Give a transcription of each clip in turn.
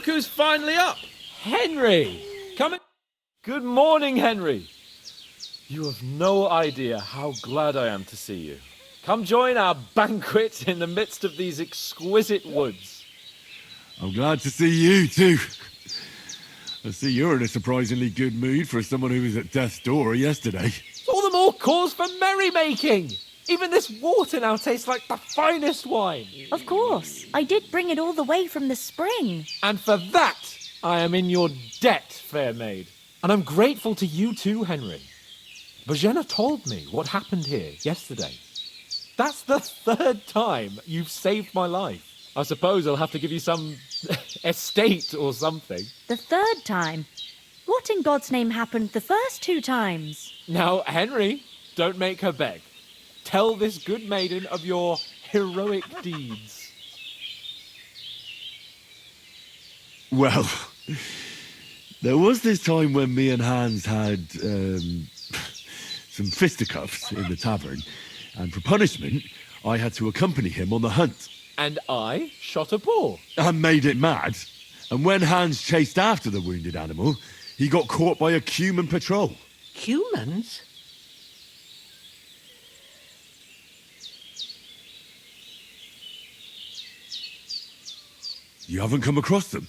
Look who's finally up! Henry! Come in. Good morning, Henry. You have no idea how glad I am to see you. Come join our banquet in the midst of these exquisite woods. I'm glad to see you too. I see you're in a surprisingly good mood for someone who was at death's door yesterday. All the more cause for merrymaking! Even this water now tastes like the finest wine. Of course. I did bring it all the way from the spring. And for that, I am in your debt, fair maid. And I'm grateful to you too, Henry. Bojena told me what happened here yesterday. That's the third time you've saved my life. I suppose I'll have to give you some estate or something. The third time? What in God's name happened the first 2 times? Now, Henry, don't make her beg. Tell this good maiden of your heroic deeds. Well, there was this time when me and Hans had some fisticuffs in the tavern, and for punishment, I had to accompany him on the hunt. And I shot a boar. And made it mad. And when Hans chased after the wounded animal, he got caught by a Cuman patrol. Humans? You haven't come across them?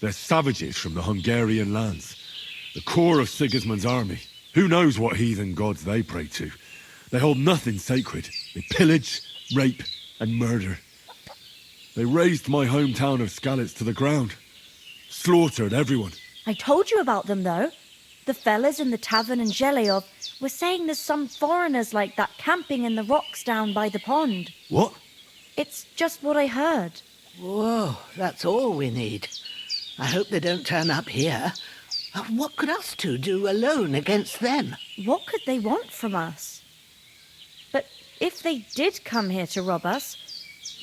They're savages from the Hungarian lands. The core of Sigismund's army. Who knows what heathen gods they pray to? They hold nothing sacred. They pillage, rape, and murder. They razed my hometown of Skalitz to the ground. Slaughtered everyone. I told you about them, though. The fellas in the tavern in Zheleov were saying there's some foreigners like that camping in the rocks down by the pond. What? It's just what I heard. Whoa, that's all we need. I hope they don't turn up here. What could us two do alone against them? What could they want from us? But if they did come here to rob us,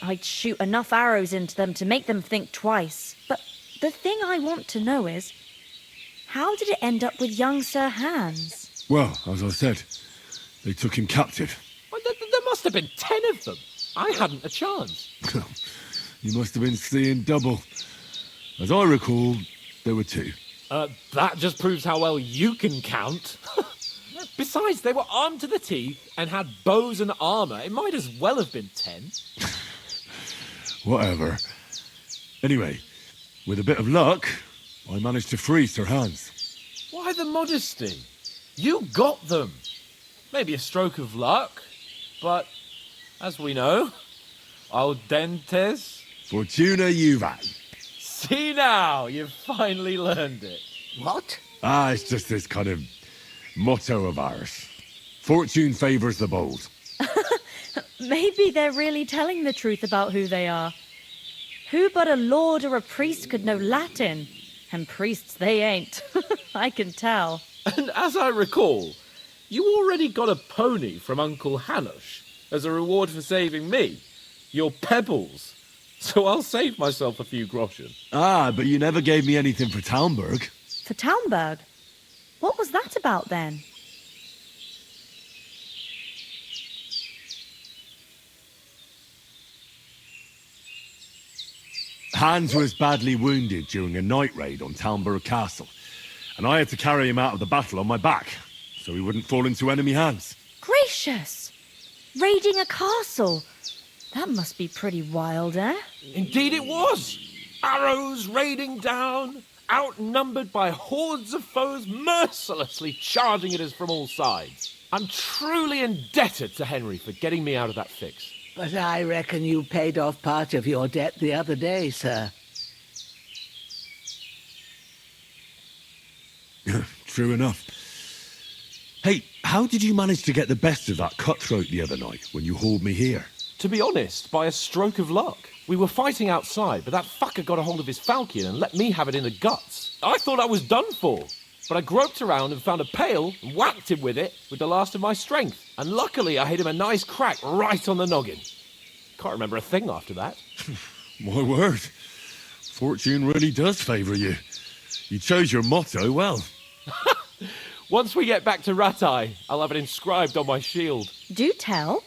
I'd shoot enough arrows into them to make them think twice. But the thing I want to know is, how did it end up with young Sir Hans? Well, as I said, they took him captive. Well, there must have been 10 of them. I hadn't a chance. You must have been seeing double. As I recall, there were 2. That just proves how well you can count. Besides, they were armed to the teeth and had bows and armour. It might as well have been 10. Whatever. Anyway, with a bit of luck, I managed to free Sir Hans. Why the modesty? You got them. Maybe a stroke of luck, but as we know, al dentes. Fortuna juvat. See now, you've finally learned it. What? It's just this kind of motto of ours. Fortune favours the bold. Maybe they're really telling the truth about who they are. Who but a lord or a priest could know Latin? And priests they ain't. I can tell. And as I recall, you already got a pony from Uncle Hanush as a reward for saving me. Your pebbles. So I'll save myself a few groschen. But you never gave me anything for Talmberg. For Talmberg? What was that about then? Hans was badly wounded during a night raid on Talmberg Castle, and I had to carry him out of the battle on my back, so he wouldn't fall into enemy hands. Gracious! Raiding a castle! That must be pretty wild, eh? Indeed it was. Arrows raining down, outnumbered by hordes of foes mercilessly charging at us from all sides. I'm truly indebted to Henry for getting me out of that fix. But I reckon you paid off part of your debt the other day, sir. True enough. Hey, how did you manage to get the best of that cutthroat the other night when you hauled me here? To be honest, by a stroke of luck. We were fighting outside, but that fucker got a hold of his falchion and let me have it in the guts. I thought I was done for, but I groped around and found a pail and whacked him with it with the last of my strength. And luckily I hit him a nice crack right on the noggin. Can't remember a thing after that. My word. Fortune really does favour you. You chose your motto well. Once we get back to Ratai, I'll have it inscribed on my shield. Do tell.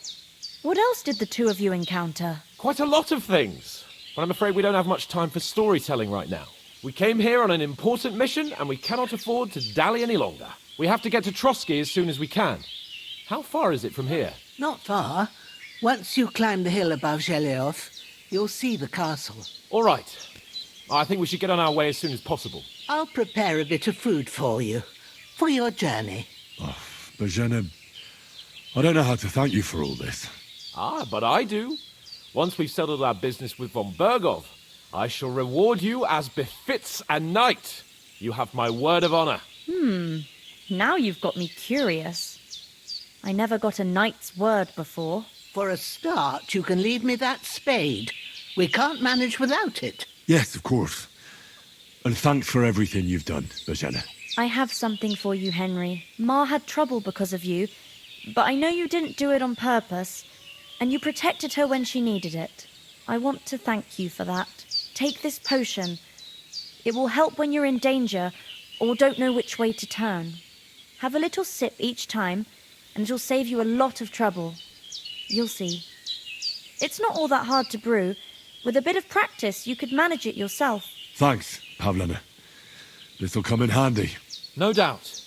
What else did the two of you encounter? Quite a lot of things. but I'm afraid we don't have much time for storytelling right now. We came here on an important mission, and we cannot afford to dally any longer. We have to get to Trotsky as soon as we can. How far is it from here? Not far. Once you climb the hill above Geleoth, you'll see the castle. All right. I think we should get on our way as soon as possible. I'll prepare a bit of food for you, for your journey. Oh, Bozhena, I don't know how to thank you for all this. Ah, but I do. Once we've settled our business with von Bergov, I shall reward you as befits a knight. You have my word of honor. Now you've got me curious. I never got a knight's word before. For a start, you can leave me that spade. We can't manage without it. Yes, of course. And thanks for everything you've done, Bozhena. I have something for you, Henry. Ma had trouble because of you, but I know you didn't do it on purpose, and you protected her when she needed it. I want to thank you for that. Take this potion. It will help when you're in danger or don't know which way to turn. Have a little sip each time, and it'll save you a lot of trouble. You'll see. It's not all that hard to brew. With a bit of practice, you could manage it yourself. Thanks, Pavlena. This'll come in handy. No doubt.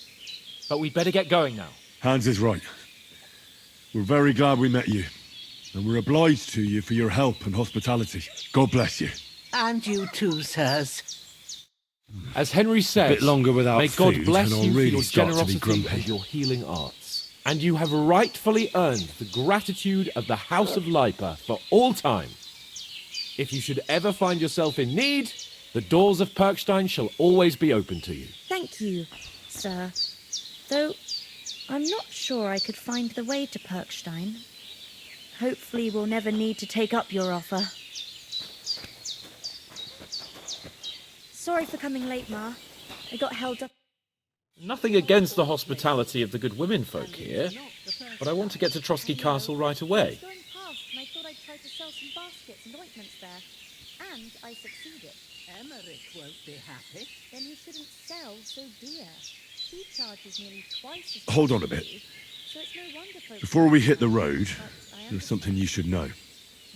But we'd better get going now. Hans is right. We're very glad we met you. And we're obliged to you for your help and hospitality. God bless you. And you too, sirs. As Henry says, bit longer without may God food, bless and I'll you really for your start to be generosity grumpy. and your healing arts. And you have rightfully earned the gratitude of the House of Lipa for all time. If you should ever find yourself in need, the doors of Perkstein shall always be open to you. Thank you, sir. Though I'm not sure I could find the way to Perkstein. Hopefully we'll never need to take up your offer. Sorry for coming late, Ma. I got held up. Nothing against the hospitality of the good women folk here, but I want to get to Trotsky Castle right away. Going past, and I thought I'd try to sell some baskets and ointments there. And I succeeded. Emmerich won't be happy. Then he shouldn't sell so dear. He charges nearly twice as much Hold on a as bit. you, so it's no wonder folks Before we hit the don't road, but I there's something you should know.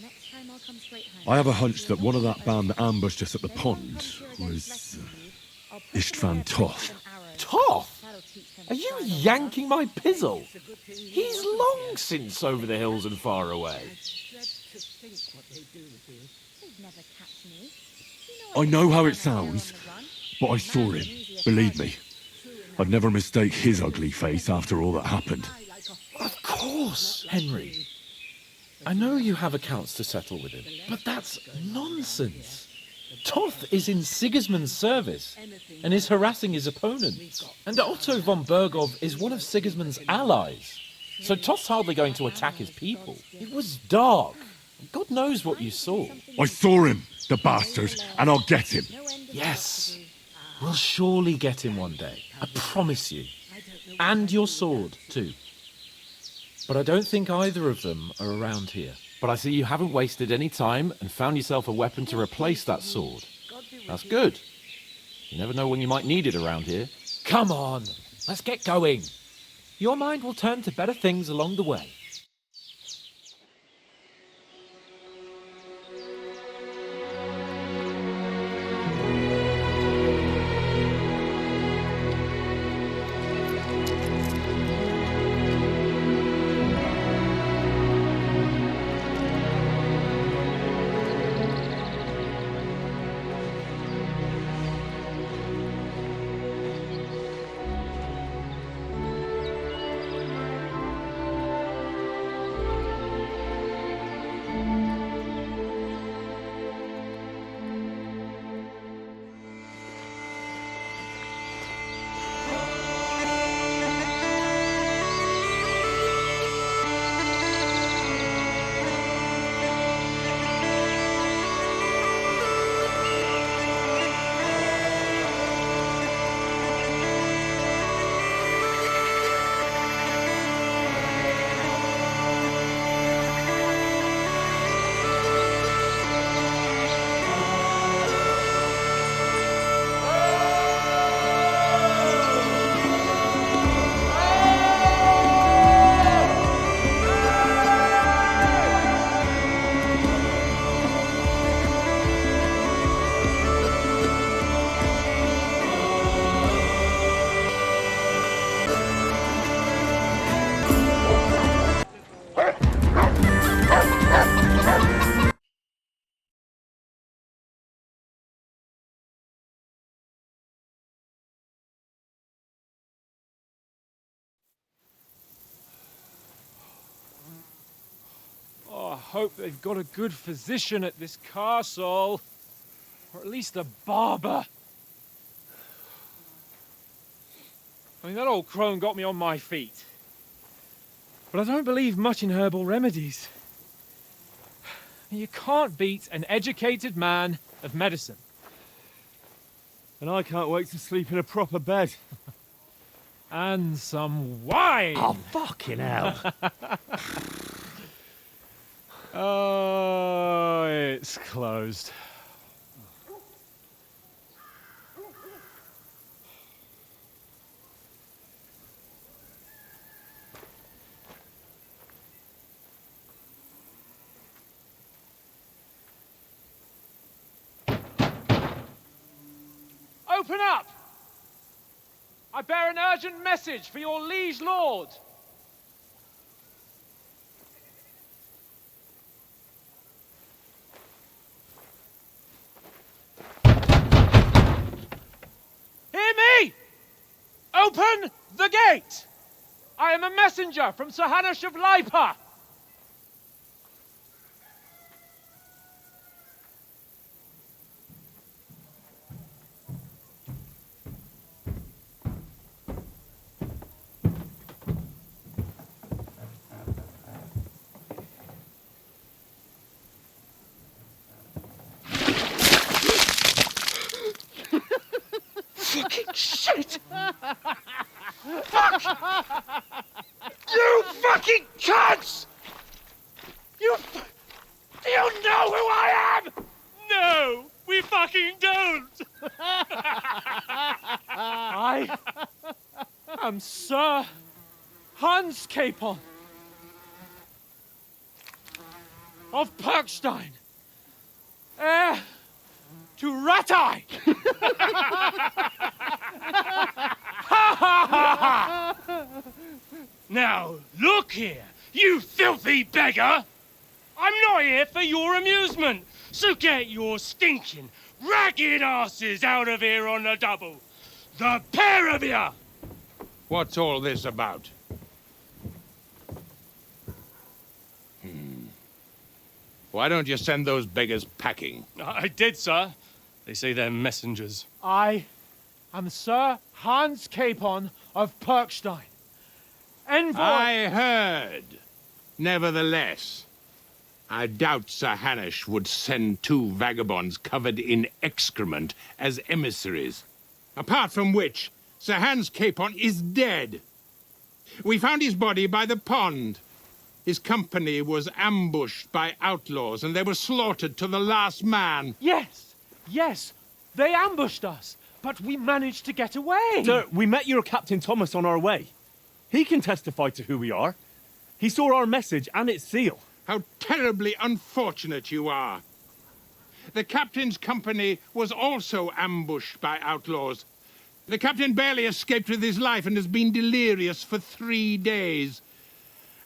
Next time I'll come straight home. I have a hunch that one of that band that ambushed us at the If anyone pond comes here against was blessing you, I'll put Istvan them in a Toth. place with an arrow. Toth? That'll teach them Are to you try not yanking my pizzle? It's a good thing you He's wasn't long here. since over the hills and far away. I dread to think what they do with you. They'd never catch me. I know how it I'm there on sounds, the run. but I saw him. Believe me. I'd never mistake his ugly face after all that happened. Of course, Henry. I know you have accounts to settle with him, but that's nonsense. Toth is in Sigismund's service and is harassing his opponents. And Otto von Bergov is one of Sigismund's allies. So Toth's hardly going to attack his people. It was dark. God knows what you saw. I saw him, the bastard, and I'll get him. Yes, we'll surely get him one day. I promise you. And your sword, too. But I don't think either of them are around here. But I see you haven't wasted any time and found yourself a weapon to replace that sword. That's good. You never know when you might need it around here. Come on, let's get going. Your mind will turn to better things along the way. hope they've got a good physician at this castle. Or at least a barber. I mean, that old crone got me on my feet. But I don't believe much in herbal remedies. You can't beat an educated man of medicine. And I can't wait to sleep in a proper bed. And some wine! Oh, fucking hell. Oh, it's closed. Open up! I bear an urgent message for your liege lord. Hear me! Open the gate! I am a messenger from Sir Hanush of Lipa. Fucking shit! Fuck! You fucking cunts! Do you know who I am? No, we fucking don't! I am Sir Hans Capon of Perkstein, heir to Ratai! Now, look here, you filthy beggar! I'm not here for your amusement, so get your stinking, ragged asses out of here on the double. The pair of you! What's all this about? Why don't you send those beggars packing? I did, sir. They say they're messengers. I am Sir Hans Capon of Perkstein. Envoy... I heard. Nevertheless, I doubt Sir Hanush would send two vagabonds covered in excrement as emissaries. Apart from which, Sir Hans Capon is dead. We found his body by the pond. His company was ambushed by outlaws, and they were slaughtered to the last man. Yes, yes, they ambushed us, but we managed to get away. Sir, we met your Captain Thomas on our way. He can testify to who we are. He saw our message and its seal. How terribly unfortunate you are. The captain's company was also ambushed by outlaws. The captain barely escaped with his life and has been delirious for 3 days.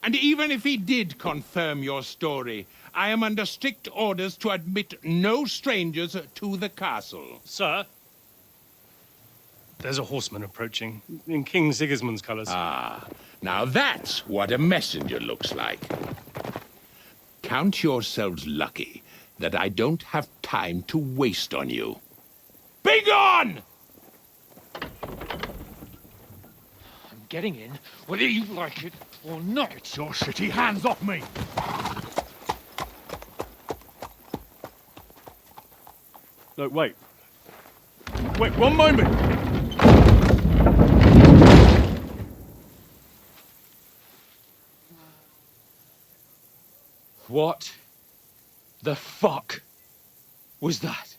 And even if he did confirm your story, I am under strict orders to admit no strangers to the castle. Sir, there's a horseman approaching in King Sigismund's colours. Ah, now that's what a messenger looks like. Count yourselves lucky that I don't have time to waste on you. Be gone! I'm getting in, whether you like it or not. Get your shitty hands off me! No, wait. Wait, one moment! What the fuck was that?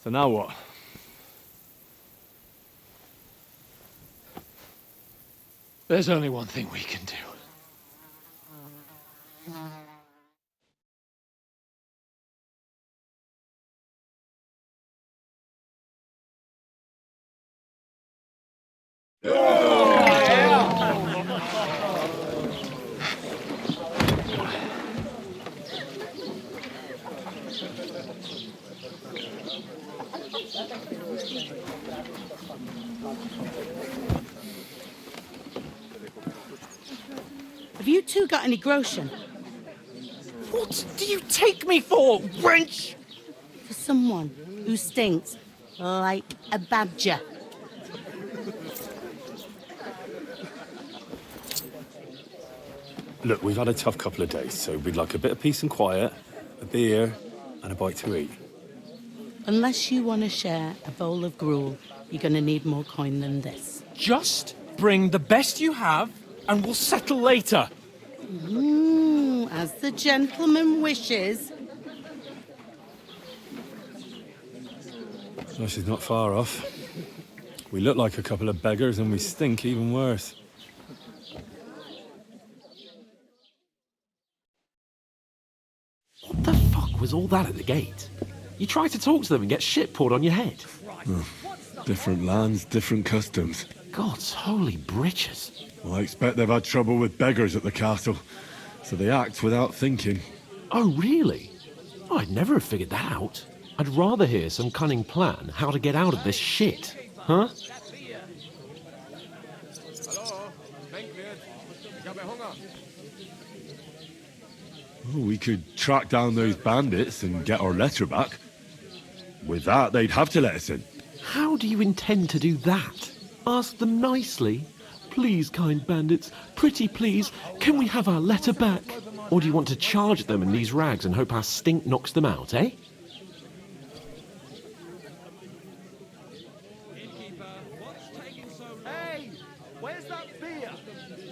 So now what? There's only one thing we can do. Have you two got any groschen? What do you take me for, wench? For someone who stinks like a badger. Look, we've had a tough couple of days, so we'd like a bit of peace and quiet, a beer, and a bite to eat. Unless you want to share a bowl of gruel, you're going to need more coin than this. Just bring the best you have, and we'll settle later. As the gentleman wishes. So she's not far off. We look like a couple of beggars, and we stink even worse. What the fuck was all that at the gate? You try to talk to them and get shit poured on your head. Different lands, different customs. God's holy britches. Well, I expect they've had trouble with beggars at the castle, so they act without thinking. Oh, really? Oh, I'd never have figured that out. I'd rather hear some cunning plan how to get out of this shit. Huh? Oh, we could track down those bandits and get our letter back. With that, they'd have to let us in. How do you intend to do that? Ask them nicely. Please, kind bandits, pretty please, can we have our letter back? Or do you want to charge them in these rags and hope our stink knocks them out, eh?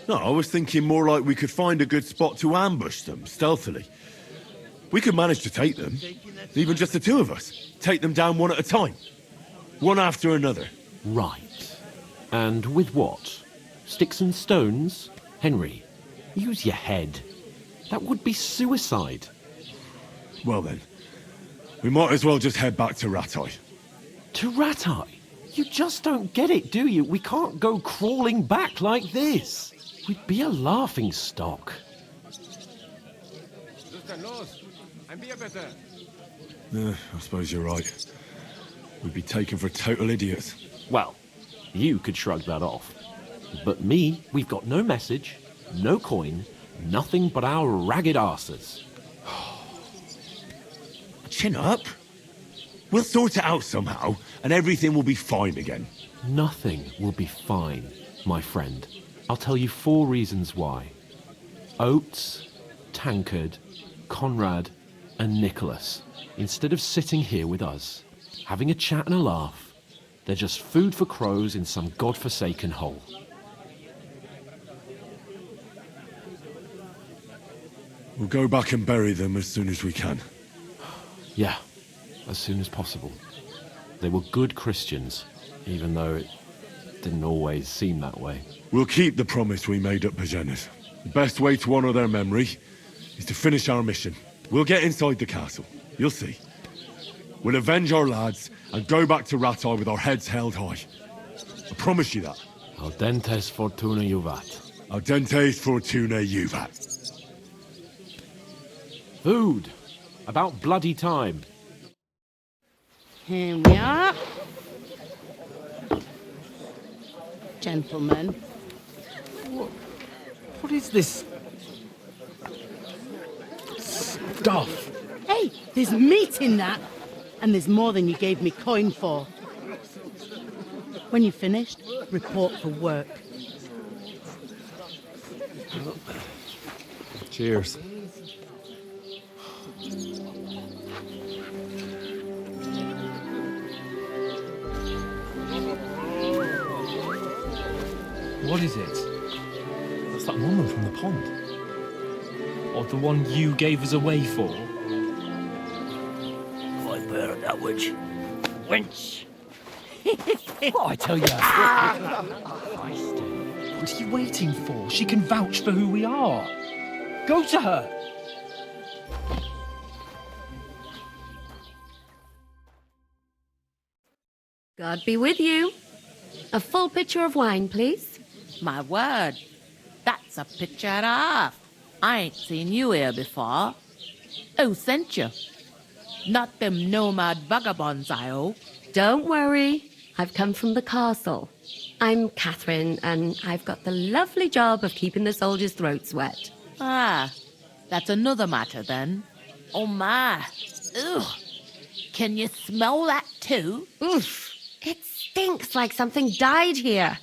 No, I was thinking more like we could find a good spot to ambush them, stealthily. We could manage to take them, even just the two of us. Take them down one at a time. One after another. Right. And with what? Sticks and stones? Henry, use your head. That would be suicide. Well then, we might as well just head back to Ratai. To Ratai? You just don't get it, do you? We can't go crawling back like this. We'd be a laughing stock. I suppose you're right. We'd be taken for total idiots. Well, you could shrug that off. But me, we've got no message, no coin, nothing but our ragged arses. Chin up. We'll sort it out somehow, and everything will be fine again. Nothing will be fine, my friend. I'll tell you 4 reasons why. Oates, Tankard, Conrad, and Nicholas, instead of sitting here with us, having a chat and a laugh, they're just food for crows in some godforsaken hole. We'll go back and bury them as soon as we can. Yeah, as soon as possible. They were good Christians, even though it didn't always seem that way. We'll keep the promise we made at Pagenes. The best way to honor their memory is to finish our mission. We'll get inside the castle. You'll see. We'll avenge our lads and go back to Ratai with our heads held high. I promise you that. Audentes fortuna juvat. Audentes fortuna juvat. Food! About bloody time. Here we are. Gentlemen. What is this stuff? Hey, there's meat in that. And there's more than you gave me coin for. When you're finished, report for work. Cheers. What is it? That's that woman from the pond. Or the one you gave us away for. I bear that witch. Wench! What I tell you? What are you waiting for? She can vouch for who we are. Go to her. God be with you. A full pitcher of wine, please. My word, that's a picture and a half. I ain't seen you here before. Who sent you? Not them nomad vagabonds, I hope. Don't worry. I've come from the castle. I'm Catherine, and I've got the lovely job of keeping the soldiers' throats wet. Ah, that's another matter then. Oh my. Ugh. Can you smell that too? Oof! It stinks like something died here.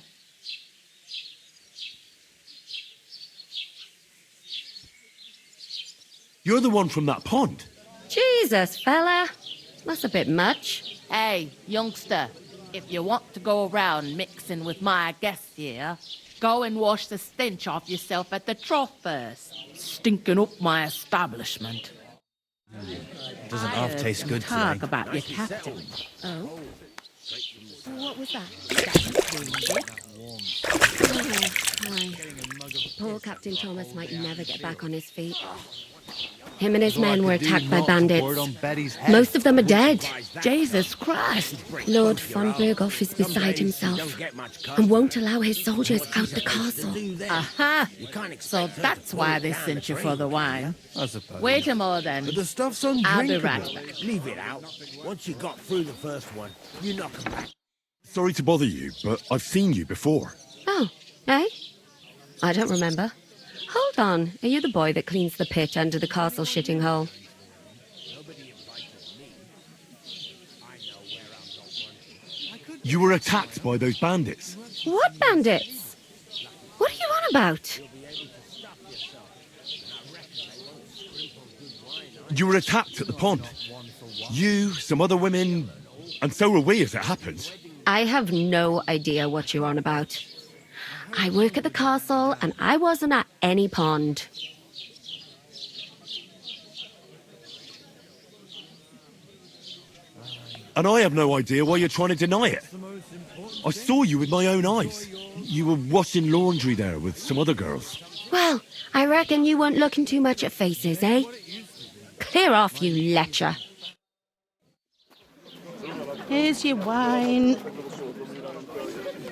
You're the one from that pond. Jesus, fella. That's a bit much. Hey, youngster, if you want to go around mixing with my guests here, go and wash the stench off yourself at the trough first. Stinking up my establishment. Doesn't half taste good Talk today. about your captain. Oh? What was that? Hi. Poor Captain Thomas might never get back on his feet. Him and his men were attacked by bandits. Most of them are dead. Jesus Christ! Lord von Berghoff is beside himself and won't allow his soldiers out the castle. Aha! So that's why they sent you for the wine. I suppose. Wait a moment then. But the stuff's I'll be undrinkable. right back. Leave it out. Once you got through the first one, you knock 'em back. Sorry to bother you, but I've seen you before. Oh, eh? I don't remember. Hold on, are you the boy that cleans the pit under the castle shitting hole? You were attacked by those bandits. What bandits? What are you on about? You were attacked at the pond. You, some other women, and so were we as it happens. I have no idea what you're on about. I work at the castle, and I wasn't at any pond. And I have no idea why you're trying to deny it. I saw you with my own eyes. You were washing laundry there with some other girls. Well, I reckon you weren't looking too much at faces, eh? Clear off, you lecher. Here's your wine.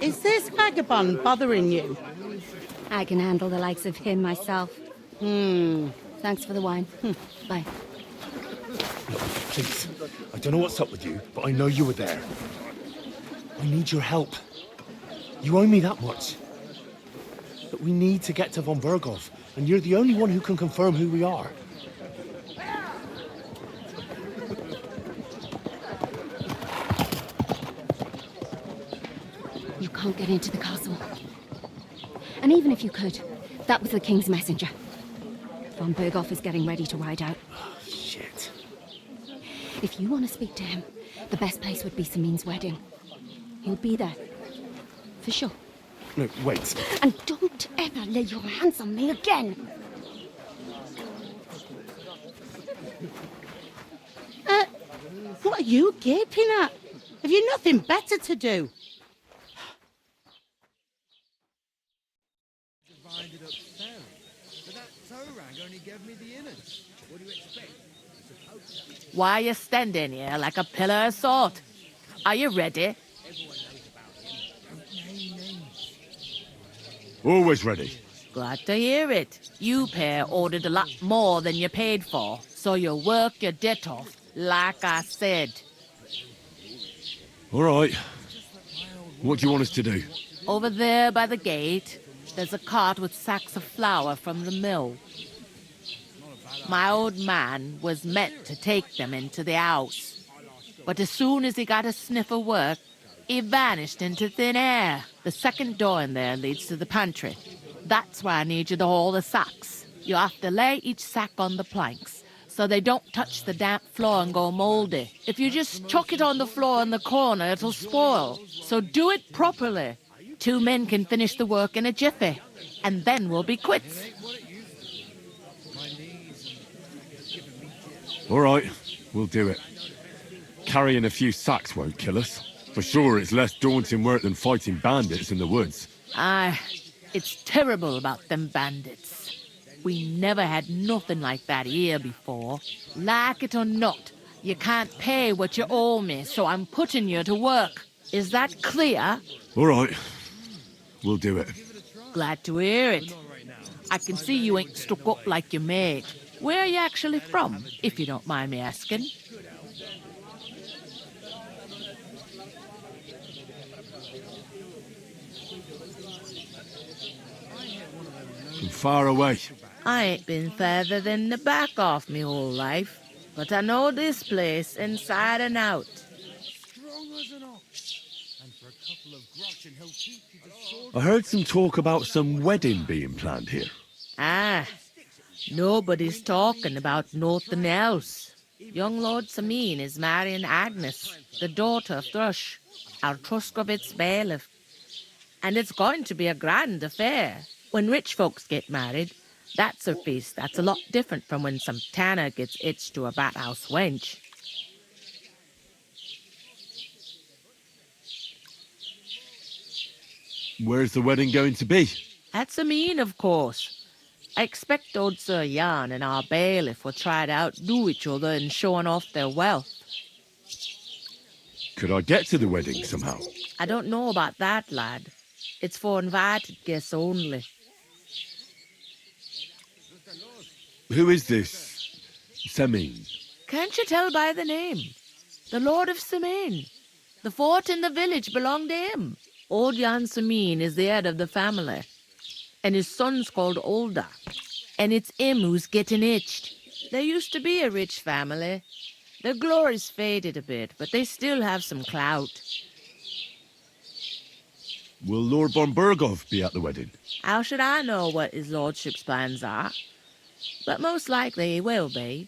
Is this vagabond bothering you? I can handle the likes of him myself. Thanks for the wine. Bye. Please, I don't know what's up with you, but I know you were there. I need your help. You owe me that much. But we need to get to von Berghoff, and you're the only one who can confirm who we are. You can't get into the castle. And even if you could, that was the king's messenger. Von Berghoff is getting ready to ride out. Shit. If you want to speak to him, the best place would be Samin's wedding. He'll be there. For sure. No, wait. And don't ever lay your hands on me again. What are you gaping at? Have you nothing better to do? Why are you standing here like a pillar of salt? Are you ready? Always ready. Glad to hear it. You pair ordered a lot more than you paid for, so you work your debt off, like I said. All right. What do you want us to do? Over there by the gate, there's a cart with sacks of flour from the mill. My old man was meant to take them into the house, but as soon as he got a sniff of work, he vanished into thin air. The second door in there leads to the pantry. That's why I need you to haul the sacks. You have to lay each sack on the planks so they don't touch the damp floor and go moldy. If you just chuck it on the floor in the corner, it'll spoil. So do it properly. 2 men can finish the work in a jiffy, and then we'll be quits. All right, we'll do it. Carrying a few sacks won't kill us. For sure, it's less daunting work than fighting bandits in the woods. Aye, it's terrible about them bandits. We never had nothing like that here before. Like it or not, you can't pay what you owe me, so I'm putting you to work. Is that clear? All right, we'll do it. Glad to hear it. I can see you ain't stuck up like your mate. Where are you actually from, if you don't mind me asking? From far away. I ain't been further than the back off me whole life, but I know this place inside and out. I heard some talk about some wedding being planned here. Ah, nobody's talking about nothing else. Young Lord Sameen is marrying Agnes, the daughter of Thrush, our Truscovitz bailiff. And it's going to be a grand affair. When rich folks get married, that's a feast that's a lot different from when some tanner gets hitched to a bathhouse wench. Where's the wedding going to be? At Sameen, of course. I expect old Sir Jan and our bailiff will try to outdo each other in showing off their wealth. Could I get to the wedding somehow? I don't know about that, lad. It's for invited guests only. Who is this Semin? Can't you tell by the name? The Lord of Sameen. The fort and the village belong to him. Old Jan Sameen is the head of the family, and his son's called Olda, and it's him who's getting hitched. There used to be a rich family. Their glory's faded a bit, but they still have some clout. Will Lord von Berghoff be at the wedding? How should I know what his lordship's plans are? But most likely he will be.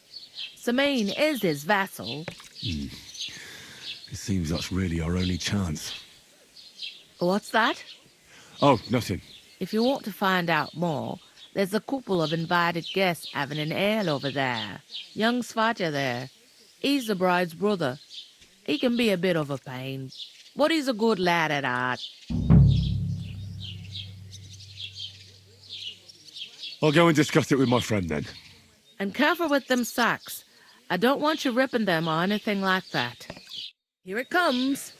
Sameen is his vassal. It seems that's really our only chance. What's that? Oh, nothing. If you want to find out more, there's a couple of invited guests having an ale over there. Young Svaja there. He's the bride's brother. He can be a bit of a pain, but he's a good lad at heart. I'll go and discuss it with my friend then. And careful with them sacks. I don't want you ripping them or anything like that. Here it comes.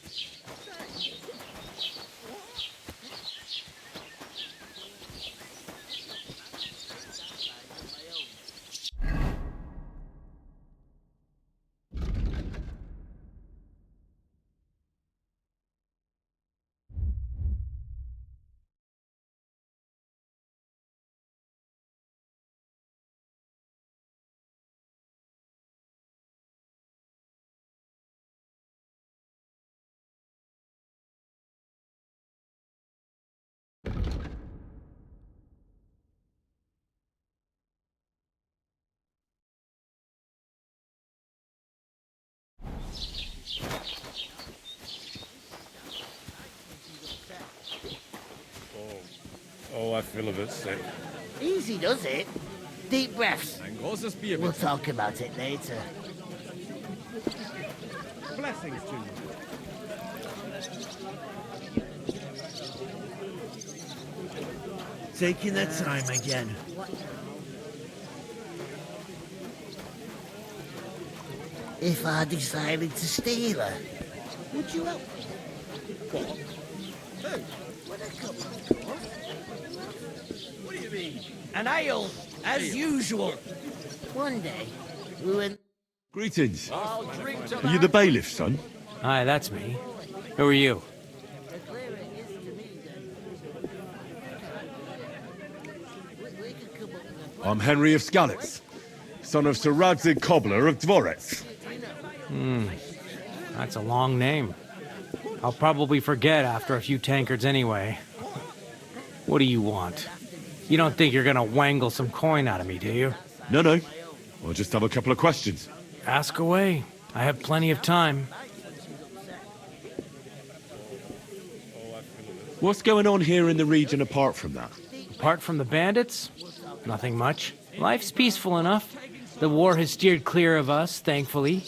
Oh, I feel a bit sick. Easy does it. Deep breaths. We'll talk about it later. Blessings to you. Taking their time again. If I decided to steal her, would you help me? What? Who? Would I come, of course? What do you mean? An ale, as usual. One day, we went... Greetings. Are you the bailiff, son? Hi, that's me. Who are you? I'm Henry of Skalitz, son of Sir Radzig Cobbler of Dvorets. That's a long name. I'll probably forget after a few tankards anyway. What do you want? You don't think you're gonna wangle some coin out of me, do you? No. I'll just have a couple of questions. Ask away. I have plenty of time. What's going on here in the region apart from that? Apart from the bandits? Nothing much. Life's peaceful enough. The war has steered clear of us, thankfully.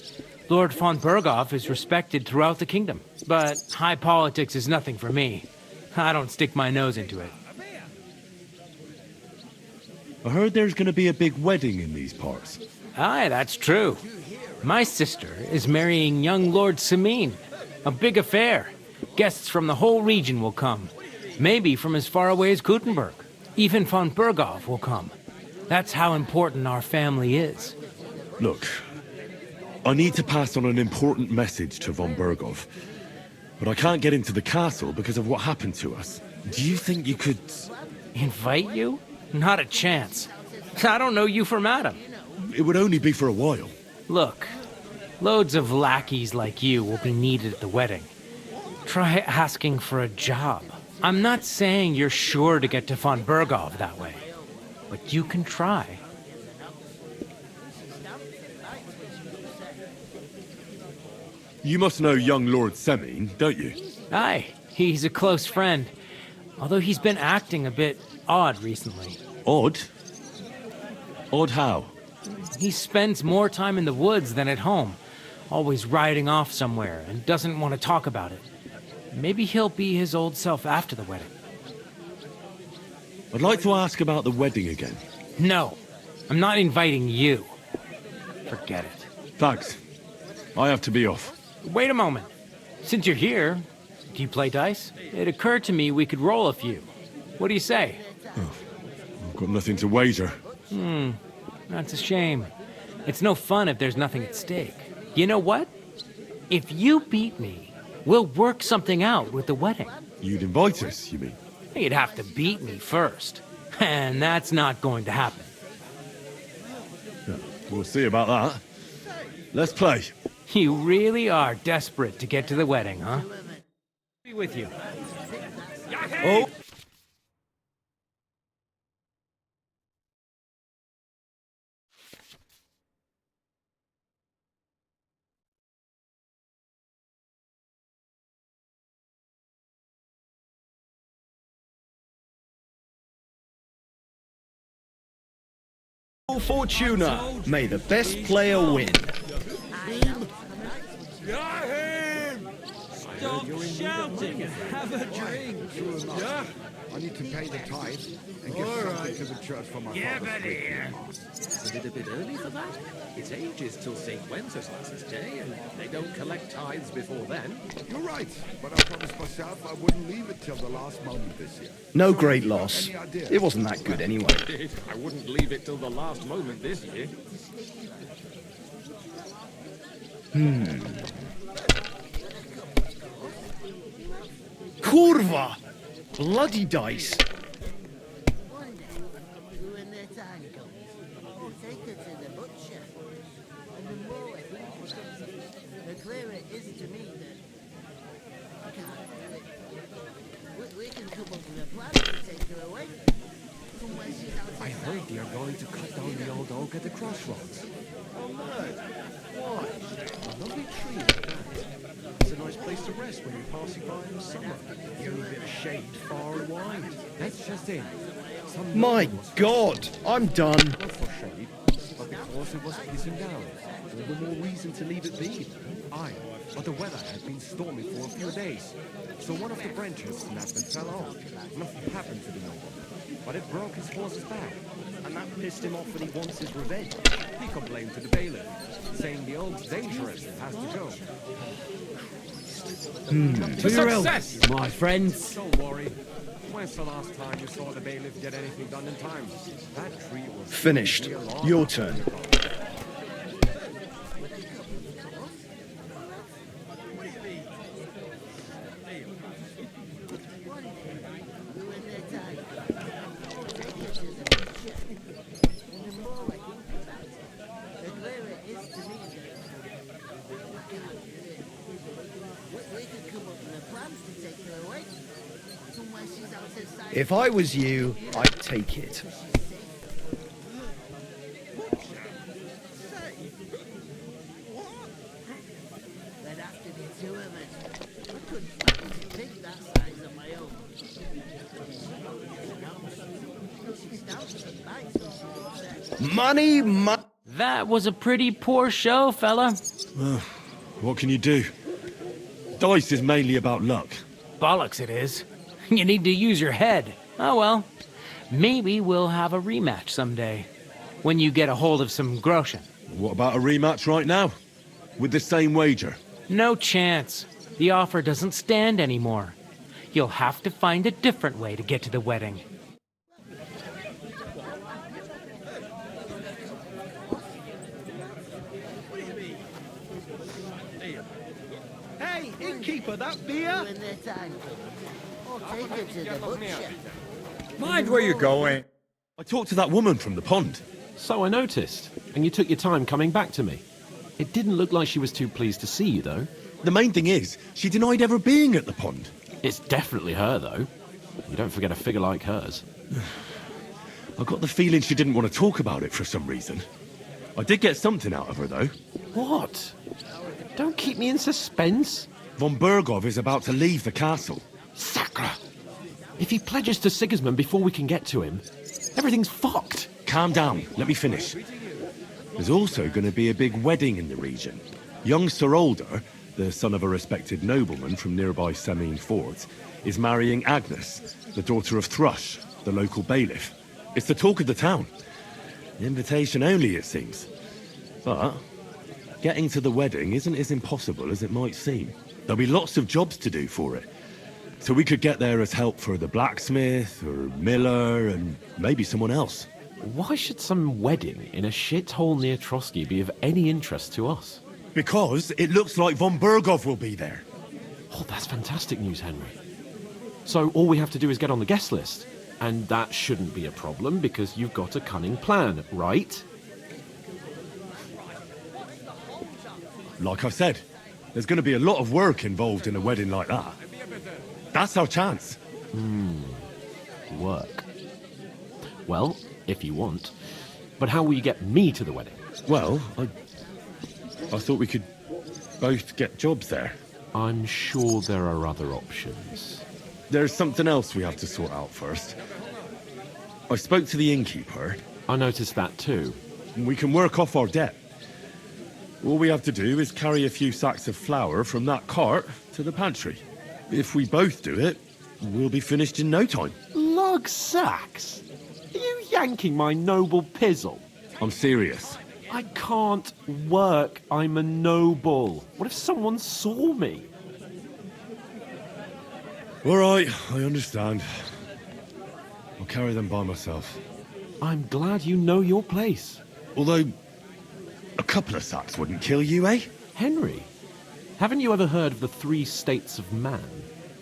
Lord von Berghoff is respected throughout the kingdom. But high politics is nothing for me. I don't stick my nose into it. I heard there's going to be a big wedding in these parts. Aye, that's true. My sister is marrying young Lord Sameen. A big affair. Guests from the whole region will come. Maybe from as far away as Gutenberg. Even von Berghoff will come. That's how important our family is. Look, I need to pass on an important message to von Berghoff. But I can't get into the castle because of what happened to us. Do you think you could... Invite you? Not a chance. I don't know you from Adam. It would only be for a while. Look, loads of lackeys like you will be needed at the wedding. Try asking for a job. I'm not saying you're sure to get to von Bergov that way, but you can try. You must know young Lord Semine, don't you? Aye, he's a close friend. Although he's been acting a bit odd recently. Odd? Odd how? He spends more time in the woods than at home, always riding off somewhere, and doesn't want to talk about it. Maybe he'll be his old self after the wedding. I'd like to ask about the wedding again. No, I'm not inviting you. Forget it. Thanks. I have to be off. Wait a moment. Since you're here, do you play dice? It occurred to me we could roll a few. What do you say? Oh, I've got nothing to wager. That's a shame. It's no fun if there's nothing at stake. You know what? If you beat me, we'll work something out with the wedding. You'd invite us, you mean? You'd have to beat me first. And that's not going to happen. Yeah, we'll see about that. Let's play. You really are desperate to get to the wedding, huh? Be with you. Oh! Fortuna, may the best player win. Stop shouting and have a drink. Yeah, I need to pay the tithe and give something to the church for my father's here. Is it a bit early for that? It's ages till St. Wenceslas's Day, and they don't collect tithes before then. You're right, but I promised myself I wouldn't leave it till the last moment this year. No great loss. It wasn't that good anyway. I wouldn't leave it till the last moment this year. Kurva! Bloody dice. I heard you're going to cut down the old oak at the crossroads. Oh, no. Why? A lovely tree like that. It's a nice place to rest when you're passing by in the summer. The only bit of shade far and wide. That's just it. My God! I'm done. Not for shade, but because it was pissing down. All the more reason to leave it be. Aye, but the weather had been stormy for a few days. So one of the branches snapped and fell off. Nothing happened to the noble, but it broke his horse's back. And that pissed him off and he wants his revenge. He complained to the bailiff, saying the oak's dangerous and has to go. To your health, my friends. Don't worry. When's the last time you saw the bailiff get anything done in time? That tree was... Finished. Your turn. If I was you, I'd take it. Money, That was a pretty poor show, fella. What can you do? Dice is mainly about luck. Bollocks it is. You need to use your head. Oh well. Maybe we'll have a rematch someday. When you get a hold of some groschen. What about a rematch right now? With the same wager? No chance. The offer doesn't stand anymore. You'll have to find a different way to get to the wedding. Hey, innkeeper, that beer? I'll take her to the butcher. Mind where you're going. I talked to that woman from the pond. So I noticed, and you took your time coming back to me. It didn't look like she was too pleased to see you, though. The main thing is, she denied ever being at the pond. It's definitely her, though. You don't forget a figure like hers. I got the feeling she didn't want to talk about it for some reason. I did get something out of her, though. What? Don't keep me in suspense. Von Bergov is about to leave the castle. Sacre! If he pledges to Sigismund before we can get to him, everything's fucked. Calm down. Let me finish. There's also going to be a big wedding in the region. Young Sir Alder, the son of a respected nobleman from nearby Semine Fort, is marrying Agnes, the daughter of Thrush, the local bailiff. It's the talk of the town. Invitation only, it seems. But getting to the wedding isn't as impossible as it might seem. There'll be lots of jobs to do for it. So we could get there as help for the blacksmith, or miller, and maybe someone else. Why should some wedding in a shithole near Trotsky be of any interest to us? Because it looks like von Bergov will be there. Oh, that's fantastic news, Henry. So all we have to do is get on the guest list. And that shouldn't be a problem because you've got a cunning plan, right? Like I said, there's going to be a lot of work involved in a wedding like that. That's our chance. Work. Well, if you want. But how will you get me to the wedding? Well, I thought we could both get jobs there. I'm sure there are other options. There's something else we have to sort out first. I spoke to the innkeeper. I noticed that too. We can work off our debt. All we have to do is carry a few sacks of flour from that cart to the pantry. If we both do it, we'll be finished in no time. Lug sacks? Are you yanking my noble pizzle? I'm serious. I can't work. I'm a noble. What if someone saw me? All right, I understand. I'll carry them by myself. I'm glad you know your place. Although, a couple of sacks wouldn't kill you, eh? Henry, haven't you ever heard of the 3 states of man?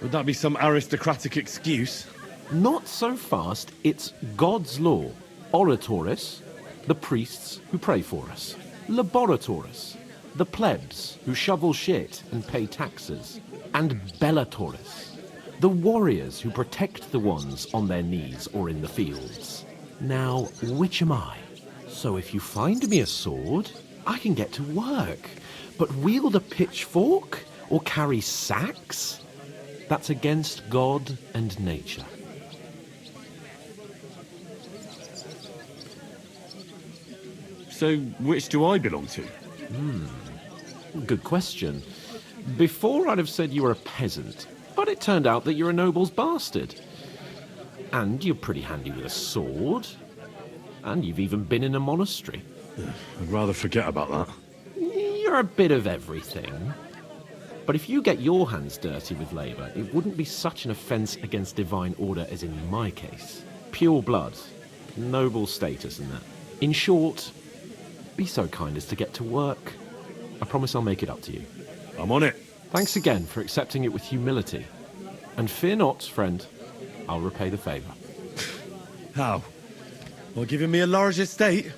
Would that be some aristocratic excuse? Not so fast. It's God's law. Oratoris, the priests who pray for us. Laboratoris, the plebs who shovel shit and pay taxes. And Bellatoris, the warriors who protect the ones on their knees or in the fields. Now, which am I? So if you find me a sword, I can get to work. But wield a pitchfork or carry sacks? That's against God and nature. So, which do I belong to? Good question. Before I'd have said you were a peasant, but it turned out that you're a noble's bastard. And you're pretty handy with a sword. And you've even been in a monastery. I'd rather forget about that. You're a bit of everything. But if you get your hands dirty with labour, it wouldn't be such an offence against divine order as in my case. Pure blood, noble status and that. In short, be so kind as to get to work. I promise I'll make it up to you. I'm on it. Thanks again for accepting it with humility. And fear not, friend, I'll repay the favour. How? By giving me a large estate?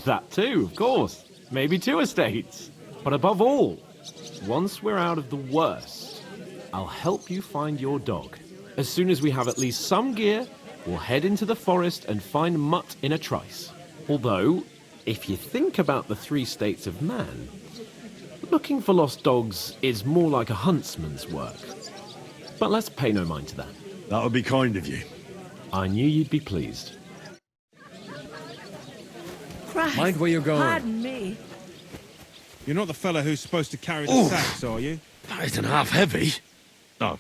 That too, of course. Maybe 2 estates. But above all, once we're out of the worst, I'll help you find your dog. As soon as we have at least some gear, we'll head into the forest and find Mutt in a trice. Although, if you think about the 3 states of man, looking for lost dogs is more like a huntsman's work. But let's pay no mind to that. That would be kind of you. I knew you'd be pleased. Christ, Mind where you're going. pardon me. You're not the fella who's supposed to carry the sacks, are you? That isn't half heavy. Oh.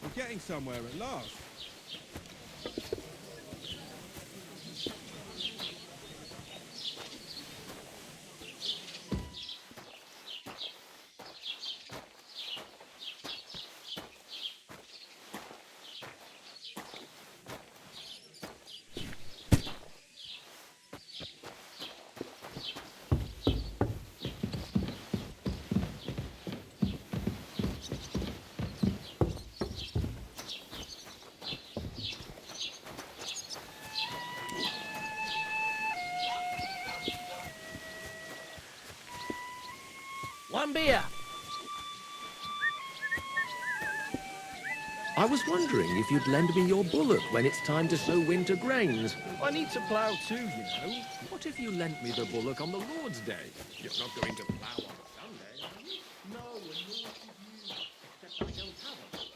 We're getting somewhere at last. One beer. I was wondering if you'd lend me your bullock when it's time to sow winter grains. I need to plough too, you know. What if you lent me the bullock on the Lord's Day? You're not going to plough on Sunday, are you? No, and nor should you. Except I don't have a bullock.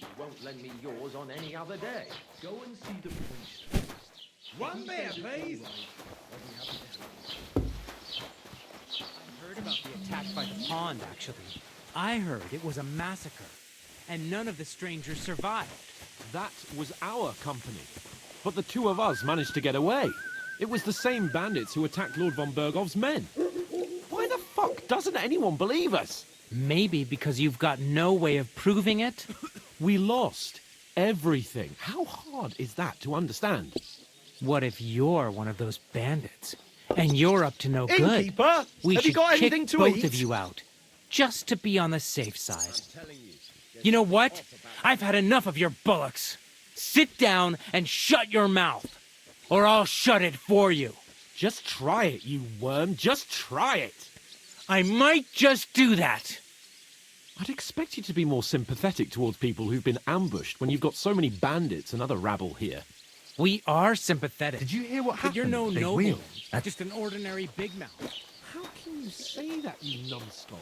You won't lend me yours on any other day. Go and see the priest first. One beer, please. I heard about the attack by the pond, actually. I heard it was a massacre, and none of the strangers survived. That was our company. But the two of us managed to get away. It was the same bandits who attacked Lord von Bergov's men. Why the fuck doesn't anyone believe us? Maybe because you've got no way of proving it? We lost everything. How hard is that to understand? What if you're one of those bandits, and you're up to no good? Innkeeper, We have should you got kick anything to both eat? of you out, just to be on the safe side. You know what? I've had enough of your bullocks. Sit down and shut your mouth, or I'll shut it for you. Just try it, you worm. Just try it. I might just do that. I'd expect you to be more sympathetic towards people who've been ambushed when you've got so many bandits and other rabble here. We are sympathetic. Did you hear what But happened? you're no Big nobleman, Wheel? just an ordinary big mouth. How can you say that, you numbskull?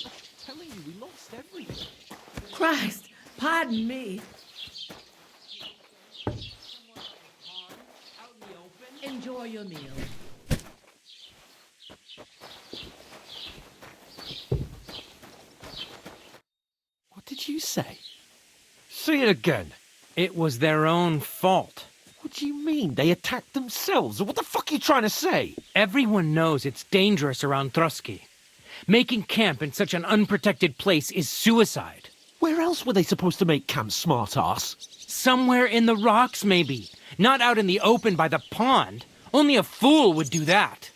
I'm telling you, we lost everything. Christ, pardon me. Enjoy your meal. What did you say? Say it again. It was their own fault. What do you mean? They attacked themselves? What the fuck are you trying to say? Everyone knows it's dangerous around Trotsky. Making camp in such an unprotected place is suicide. Where else were they supposed to make camp, smart-ass? Somewhere in the rocks, maybe. Not out in the open by the pond. Only a fool would do that.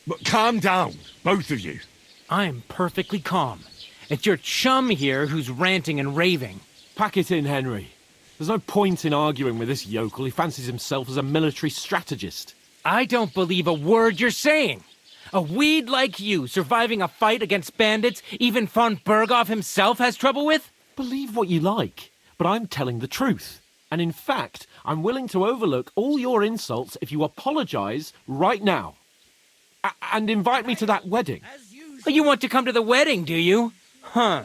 But calm down, both of you. I'm perfectly calm. It's your chum here who's ranting and raving. Pack it in, Henry. There's no point in arguing with this yokel. He fancies himself as a military strategist. I don't believe a word you're saying. A weed like you surviving a fight against bandits even von Berghoff himself has trouble with? Believe what you like, but I'm telling the truth. And in fact, I'm willing to overlook all your insults if you apologize right now. And invite me to that wedding. Oh, you want to come to the wedding, do you? Huh.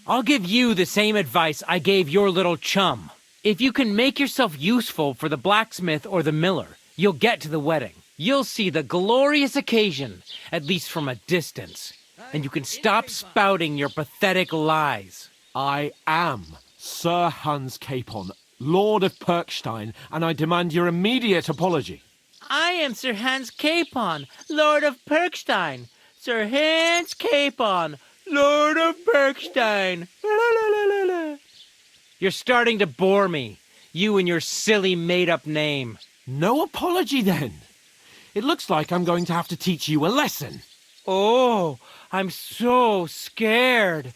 I'll give you the same advice I gave your little chum. If you can make yourself useful for the blacksmith or the miller, you'll get to the wedding. You'll see the glorious occasion, at least from a distance. And you can stop spouting your pathetic lies. I am Sir Hans Capon, Lord of Perkstein, and I demand your immediate apology. I am Sir Hans Capon, Lord of Perkstein. Sir Hans Capon, Lord of Perkstein. You're starting to bore me, you and your silly made-up name. No apology, then. It looks like I'm going to have to teach you a lesson. Oh, I'm so scared.